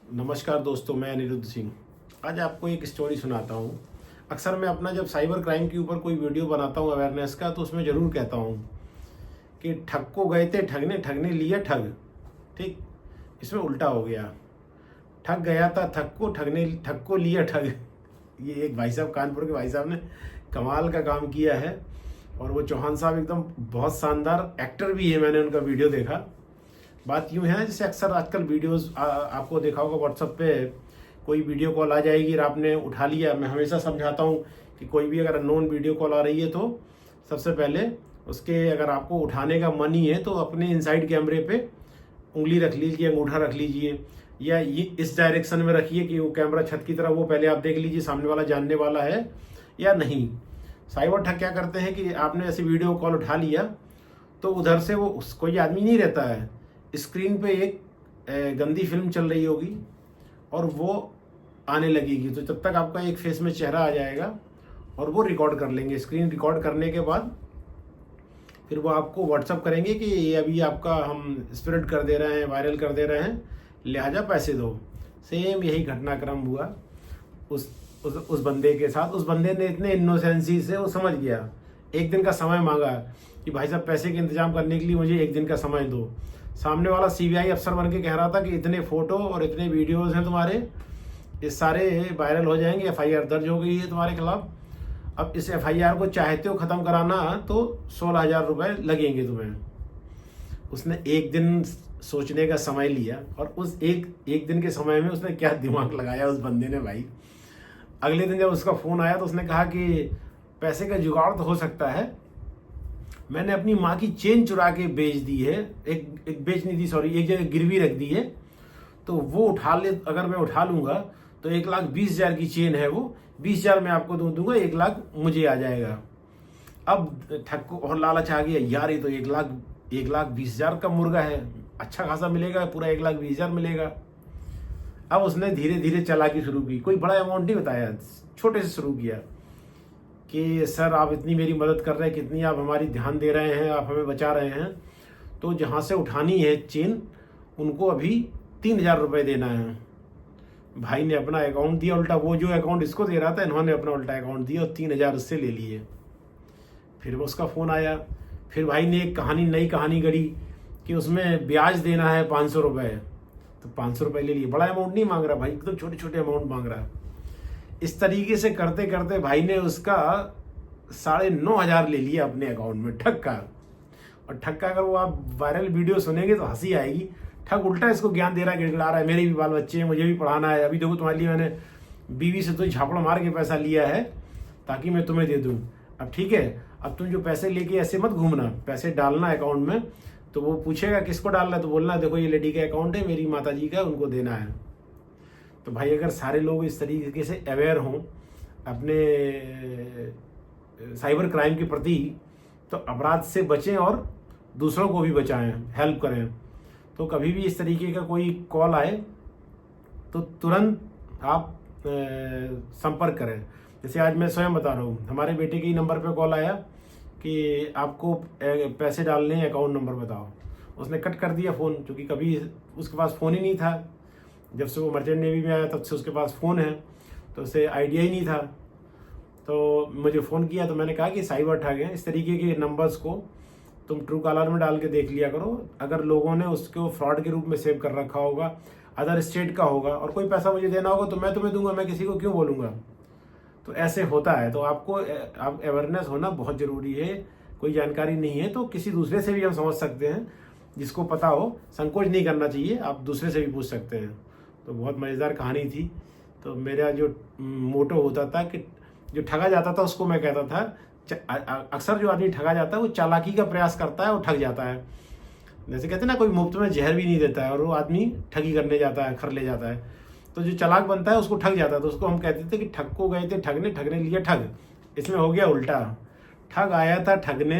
नमस्कार दोस्तों, मैं अनिरुद्ध सिंह। आज आपको एक स्टोरी सुनाता हूँ। अक्सर मैं अपना जब साइबर क्राइम के ऊपर कोई वीडियो बनाता हूँ अवेयरनेस का, तो उसमें ज़रूर कहता हूँ कि ठग को गए थे ठगने, ठगने लिया ठग। ठीक, इसमें उल्टा हो गया। ठग गया था ठग को, ठगने ठग को लिया ठग। ये एक भाई साहब, कानपुर के भाई साहब ने कमाल का काम किया है। और वो चौहान साहब एकदम बहुत शानदार एक्टर भी है। मैंने उनका वीडियो देखा। बात यूँ है, जैसे अक्सर आजकल वीडियोस आपको देखा होगा व्हाट्सएप पे कोई वीडियो कॉल आ जाएगी और आपने उठा लिया। मैं हमेशा समझाता हूँ कि कोई भी अगर अननोन वीडियो कॉल आ रही है तो सबसे पहले उसके, अगर आपको उठाने का मन ही है तो अपने इनसाइड कैमरे पे उंगली रख लीजिए, अंगूठा रख लीजिए, या ये इस डायरेक्शन में रखिए कि वो कैमरा छत की तरफ, वो पहले आप देख लीजिए सामने वाला जानने वाला है या नहीं। साइबर ठग क्या करते हैं कि आपने ऐसी वीडियो कॉल उठा लिया तो उधर से वो कोई आदमी नहीं रहता है, स्क्रीन पे एक गंदी फिल्म चल रही होगी और वो आने लगेगी। तो जब तक आपका एक फेस में चेहरा आ जाएगा और वो रिकॉर्ड कर लेंगे। स्क्रीन रिकॉर्ड करने के बाद फिर वो आपको व्हाट्सअप करेंगे कि ये अभी आपका हम स्प्रेड कर दे रहे हैं, वायरल कर दे रहे हैं, लिहाजा पैसे दो। सेम यही घटनाक्रम हुआ उस बंदे के साथ। उस बंदे ने इतने इनोसेंसी से वो समझ गया। एक दिन का समय मांगा कि भाई साहब पैसे के इंतजाम करने के लिए मुझे एक दिन का समय दो। सामने वाला सीबीआई अफसर बन के कह रहा था कि इतने फोटो और इतने वीडियोस हैं तुम्हारे, ये सारे वायरल हो जाएंगे, एफआईआर दर्ज हो गई है तुम्हारे खिलाफ। अब इस एफआईआर को चाहते हो ख़त्म कराना तो 16,000 रुपये लगेंगे तुम्हें। उसने एक दिन सोचने का समय लिया और उस एक दिन के समय में उसने क्या दिमाग लगाया उस बंदे ने भाई। अगले दिन जब उसका फ़ोन आया तो उसने कहा कि पैसे का जुगाड़ तो हो सकता है, मैंने अपनी माँ की चेन चुरा के बेच दी है, एक बेच नहीं दी, सॉरी, एक जगह गिरवी रख दी है, तो वो अगर मैं उठा लूँगा तो 1,20,000 की चेन है, वो 20,000 मैं आपको दूंगा, 1,00,000 मुझे आ जाएगा। अब ठग को और लालच आ गया, यार ये तो 1,20,000 का मुर्गा है, अच्छा खासा मिलेगा, पूरा 1,20,000 मिलेगा। अब उसने धीरे धीरे चालाकी शुरू की। कोई बड़ा अमाउंट नहीं बताया, छोटे से शुरू किया कि सर आप इतनी मेरी मदद कर रहे हैं, कितनी आप हमारी ध्यान दे रहे हैं, आप हमें बचा रहे हैं, तो जहाँ से उठानी है चेन उनको अभी 3,000 रुपये देना है। भाई ने अपना अकाउंट दिया उल्टा, वो जो अकाउंट इसको दे रहा था इन्होंने अपना उल्टा अकाउंट दिया और 3,000 उससे ले लिए। फिर उसका फ़ोन आया, फिर भाई ने एक नई कहानी गढ़ी कि उसमें ब्याज देना है 500 रुपये, तो 500 रुपये ले लिए। बड़ा अमाउंट नहीं मांग रहा भाई, एकदम छोटे छोटे अमाउंट मांग रहा। इस तरीके से करते करते भाई ने उसका 9,500 ले लिया अपने अकाउंट में, ठग का। और ठग का अगर वो आप वायरल वीडियो सुनेंगे तो हंसी आएगी। ठग उल्टा इसको ज्ञान दे रहा है, गिड़गिड़ा रहा है, मेरे भी बाल बच्चे हैं, मुझे भी पढ़ाना है, अभी देखो तुम्हारे लिए मैंने बीवी से तो झापड़ मार के पैसा लिया है ताकि मैं तुम्हें दे दूँ। अब ठीक है, अब तुम जो पैसे लेके ऐसे मत घूमना, पैसे डालना अकाउंट में, तो वो पूछेगा किसको डालना है, तो बोलना देखो ये लेडी का अकाउंट है, मेरी माता जी का, उनको देना है। तो भाई अगर सारे लोग इस तरीके से अवेयर हों अपने साइबर क्राइम के प्रति, तो अपराध से बचें और दूसरों को भी बचाएं, हेल्प करें। तो कभी भी इस तरीके का कोई कॉल आए तो तुरंत आप संपर्क करें। जैसे आज मैं स्वयं बता रहा हूँ, हमारे बेटे के ही नंबर पे कॉल आया कि आपको पैसे डालने हैं, अकाउंट नंबर बताओ। उसने कट कर दिया फ़ोन, क्योंकि कभी उसके पास फ़ोन ही नहीं था। जब से वो मर्चेंट नेवी में आया तब से उसके पास फ़ोन है, तो उसे आइडिया ही नहीं था। तो मुझे फ़ोन किया तो मैंने कहा कि साइबर ठग हैं, इस तरीके के नंबर्स को तुम ट्रू कॉलर में डाल के देख लिया करो। अगर लोगों ने उसको फ्रॉड के रूप में सेव कर रखा होगा, अदर स्टेट का होगा, और कोई पैसा मुझे देना होगा तो मैं तुम्हें दूंगा, मैं किसी को क्यों बोलूँगा। तो ऐसे होता है। तो आपको आप अवेयरनेस होना बहुत ज़रूरी है। कोई जानकारी नहीं है तो किसी दूसरे से भी हम समझ सकते हैं, जिसको पता हो। संकोच नहीं करना चाहिए, आप दूसरे से भी पूछ सकते हैं। तो बहुत मज़ेदार कहानी थी। तो मेरा जो मोटो होता था कि जो ठगा जाता था उसको मैं कहता था, अक्सर जो आदमी ठगा जाता है वो चालाकी का प्रयास करता है और ठग जाता है। जैसे कहते हैं ना, कोई मुफ्त में जहर भी नहीं देता है और वो आदमी ठगी करने जाता है, खर ले जाता है। तो जो चालाक बनता है उसको ठग जाता है। तो उसको हम कहते थे कि ठग को गए थे ठगने, ठगने लिया ठग। इसमें हो गया उल्टा, ठग आया था ठगने